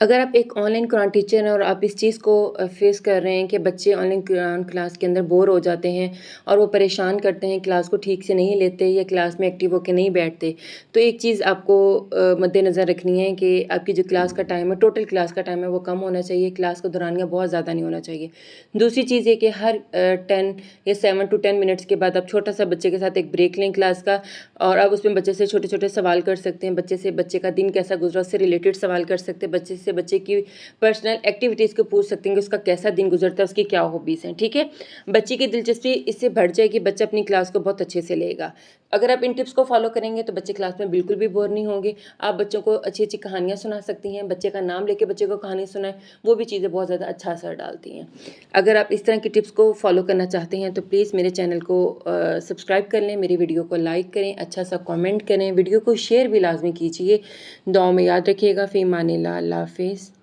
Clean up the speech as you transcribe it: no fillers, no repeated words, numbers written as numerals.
अगर आप एक ऑनलाइन कुरान टीचर हैं और आप इस चीज़ को फेस कर रहे हैं कि बच्चे ऑनलाइन कुरान क्लास के अंदर बोर हो जाते हैं और वो परेशान करते हैं, क्लास को ठीक से नहीं लेते या क्लास में एक्टिव होके नहीं बैठते, तो एक चीज़ आपको मद्देनज़र रखनी है कि आपकी जो क्लास का टाइम है, टोटल क्लास का टाइम है, वो कम होना चाहिए, क्लास का दौरानिया बहुत ज़्यादा नहीं होना चाहिए। दूसरी चीज़ ये कि हर 10 या 7 टू 10 मिनट्स के बाद आप छोटा-सा बच्चे के साथ एक ब्रेक लें क्लास का और आप उसमें बच्चे से छोटे-छोटे सवाल कर सकते हैं, बच्चे से बच्चे का दिन कैसा गुज़रा उससे रिलेटेड सवाल कर सकते हैं, बच्चे से बच्चे की पर्सनल एक्टिविटीज़ को पूछ सकते हैं कि उसका कैसा दिन गुज़रता है, उसकी क्या हॉबीज़ हैं, ठीक है? बच्चे की दिलचस्पी इससे बढ़ जाएगी, बच्चा अपनी क्लास को बहुत अच्छे से लेगा। अगर आप इन टिप्स को फ़ॉलो करेंगे तो बच्चे क्लास में बिल्कुल भी बोर नहीं होंगे। आप बच्चों को अच्छी-अच्छी कहानियाँ सुना सकती हैं, बच्चे का नाम लेके बच्चे को कहानी सुनाएँ, वो भी चीज़ें बहुत ज़्यादा अच्छा असर डालती हैं। अगर आप इस तरह की टिप्स को फ़ॉलो करना चाहते हैं तो प्लीज़ मेरे चैनल को सब्सक्राइब कर लें, मेरी वीडियो को लाइक करें, अच्छा-सा कमेंट करें, वीडियो को शेयर भी लाज़मी कीजिए। दुआओं में याद रखिएगा। फ़ी अमानिल्लाह। अल्लाह हाफ़िज़।